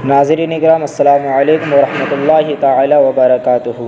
ناظرین اکرام، السلام علیکم ورحمۃ اللہ تعالی وبرکاتہ۔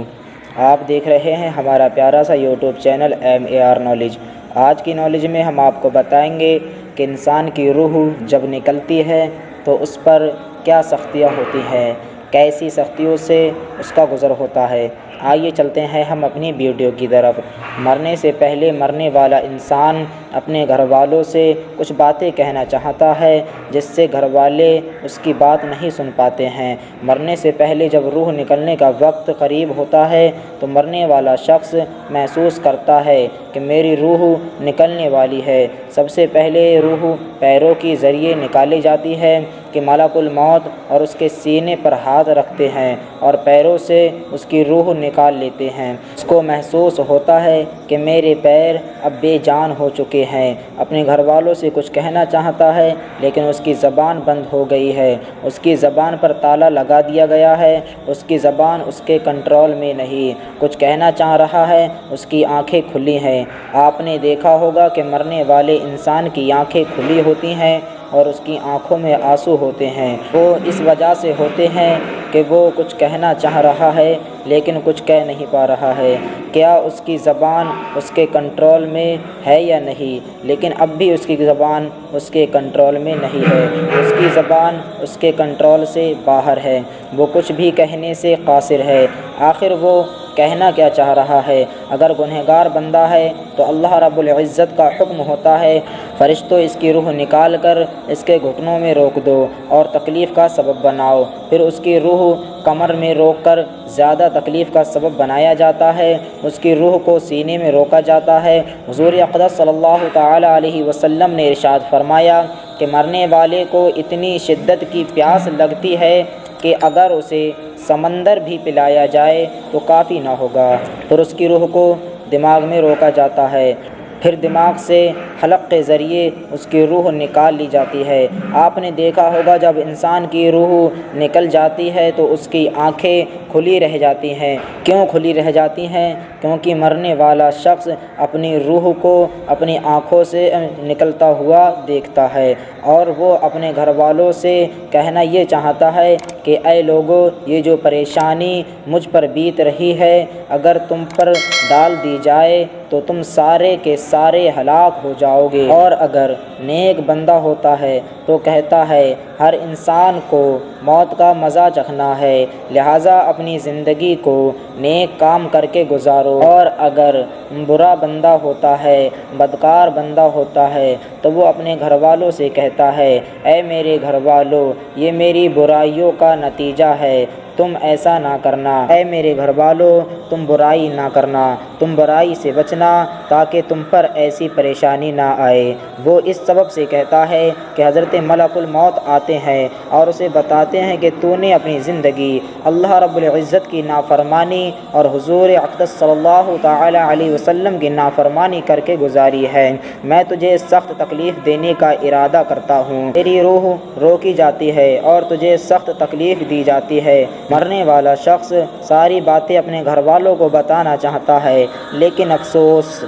آپ دیکھ رہے ہیں ہمارا پیارا سا یوٹیوب چینل MAR نالج۔ آج کی نالج میں ہم آپ کو بتائیں گے کہ انسان کی روح جب نکلتی ہے تو اس پر کیا سختیاں ہوتی ہیں، کیسی سختیوں سے اس کا گزر ہوتا ہے۔ آئیے چلتے ہیں ہم اپنی ویڈیو کی طرف۔ مرنے سے پہلے مرنے والا انسان اپنے گھر والوں سے کچھ باتیں کہنا چاہتا ہے جس سے گھر والے اس کی بات نہیں سن پاتے ہیں۔ مرنے سے پہلے جب روح نکلنے کا وقت قریب ہوتا ہے تو مرنے والا شخص محسوس کرتا ہے کہ میری روح نکلنے والی ہے۔ سب سے پہلے روح پیروں کے ذریعے نکالی جاتی ہے کہ ملک الموت اور اس کے سینے پر ہاتھ رکھتے ہیں اور پیروں سے اس کی روح نکال لیتے ہیں۔ اس کو محسوس ہوتا ہے کہ میرے پیر اب بے جان ہو چکے ہیں۔ اپنے گھر والوں سے کچھ کہنا چاہتا ہے لیکن اس کی زبان بند ہو گئی ہے، اس کی زبان پر تالا لگا دیا گیا ہے، اس کی زبان اس کے کنٹرول میں نہیں۔ کچھ کہنا چاہ رہا ہے، اس کی آنکھیں کھلی ہیں۔ آپ نے دیکھا ہوگا کہ مرنے والے انسان کی آنکھیں کھلی ہوتی ہیں اور اس کی آنکھوں میں آنسو ہوتے ہیں۔ وہ اس وجہ سے ہوتے ہیں کہ وہ کچھ کہنا چاہ رہا ہے لیکن کچھ کہہ نہیں پا رہا ہے۔ کیا اس کی زبان اس کے کنٹرول میں ہے یا نہیں؟ لیکن اب بھی اس کی زبان اس کے کنٹرول میں نہیں ہے۔ اس کی زبان اس کے کنٹرول سے باہر ہے۔ وہ کچھ بھی کہنے سے قاصر ہے۔ آخر وہ کہنا کیا چاہ رہا ہے؟ اگر گنہگار بندہ ہے تو اللہ رب العزت کا حکم ہوتا ہے، فرشتوں اس کی روح نکال کر اس کے گھٹنوں میں روک دو اور تکلیف کا سبب بناؤ۔ پھر اس کی روح کمر میں روک کر زیادہ تکلیف کا سبب بنایا جاتا ہے۔ اس کی روح کو سینے میں روکا جاتا ہے۔ حضور اقدس صلی اللہ تعالی علیہ وسلم نے ارشاد فرمایا کہ مرنے والے کو اتنی شدت کی پیاس لگتی ہے کہ اگر اسے سمندر بھی پلایا جائے تو کافی نہ ہوگا۔ پھر اس کی روح کو دماغ میں روکا جاتا ہے، پھر دماغ سے حلق کے ذریعے اس کی روح نکال لی جاتی ہے۔ آپ نے دیکھا ہوگا جب انسان کی روح نکل جاتی ہے تو اس کی آنکھیں کھلی رہ جاتی ہیں۔ کیوں کھلی رہ جاتی ہیں؟ کیونکہ مرنے والا شخص اپنی روح کو اپنی آنکھوں سے نکلتا ہوا دیکھتا ہے اور وہ اپنے گھر والوں سے کہنا یہ چاہتا ہے کہ اے لوگو، یہ جو پریشانی مجھ پر بیت رہی ہے اگر تم پر ڈال دی جائے تو تم سارے کے سارے ہلاک ہو جاؤ گے۔ اور اگر نیک بندہ ہوتا ہے تو کہتا ہے ہر انسان کو موت کا مزہ چکھنا ہے، لہٰذا اپنی زندگی کو نیک کام کر کے گزارو۔ اور اگر برا بندہ ہوتا ہے، بدکار بندہ ہوتا ہے تو وہ اپنے گھر والوں سے کہتا ہے اے میرے گھر والوں، یہ میری برائیوں کا نتیجہ ہے، تم ایسا نہ کرنا۔ اے میرے گھر والوں، تم برائی نہ کرنا، تم برائی سے بچنا تاکہ تم پر ایسی پریشانی نہ آئے۔ وہ اس سبب سے کہتا ہے کہ حضرت ملک الموت آتے ہیں اور اسے بتاتے ہیں کہ تو نے اپنی زندگی اللہ رب العزت کی نافرمانی اور حضور اقدس صلی اللہ تعالی علیہ وسلم کی نافرمانی کر کے گزاری ہے۔ میں تجھے سخت تکلیف دینے کا ارادہ کرتا ہوں۔ تیری روح روکی جاتی ہے اور تجھے سخت تکلیف دی جاتی ہے۔ مرنے والا شخص ساری باتیں اپنے گھر والوں کو بتانا چاہتا ہے لیکن افسوس،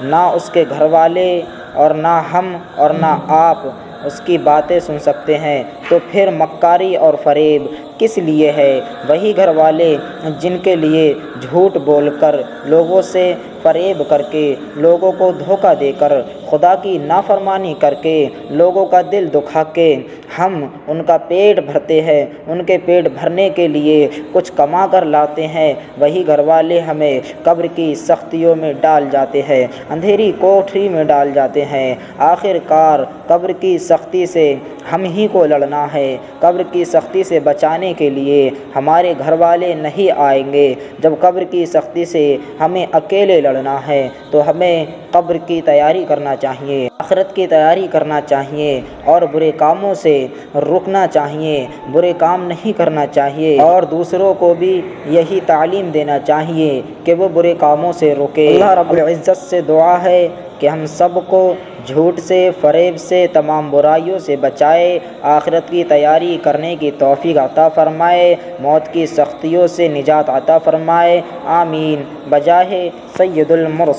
نہ اس کے گھر والے اور نہ ہم اور نہ آپ اس کی باتیں سن سکتے ہیں۔ تو پھر مکاری اور فریب کس لیے ہے؟ وہی گھر والے جن کے لیے جھوٹ بول کر، لوگوں سے فریب کر کے، لوگوں کو دھوکہ دے کر، خدا کی نافرمانی کر کے، لوگوں کا دل دکھا کے ہم ان کا پیٹ بھرتے ہیں، ان کے پیٹ بھرنے کے لیے کچھ کما کر لاتے ہیں، وہی گھر والے ہمیں قبر کی سختیوں میں ڈال جاتے ہیں، اندھیری کوٹھی میں ڈال جاتے ہیں۔ آخر کار قبر کی سختی سے ہم ہی کو لڑنا ہے۔ قبر کی سختی سے بچانے کے لیے ہمارے گھر والے نہیں آئیں گے۔ جب قبر کی سختی سے ہمیں اکیلے لڑنا ہے تو ہمیں قبر کی تیاری کرنا چاہیے، آخرت کی تیاری کرنا چاہیے اور برے کاموں سے رکنا چاہیے، برے کام نہیں کرنا چاہیے اور دوسروں کو بھی یہی تعلیم دینا چاہیے کہ وہ برے کاموں سے رکے۔ اللہ رب العزت سے دعا ہے کہ ہم سب کو جھوٹ سے، فریب سے، تمام برائیوں سے بچائے، آخرت کی تیاری کرنے کی توفیق عطا فرمائے، موت کی سختیوں سے نجات عطا فرمائے، آمین بجاہ سید المرسلین۔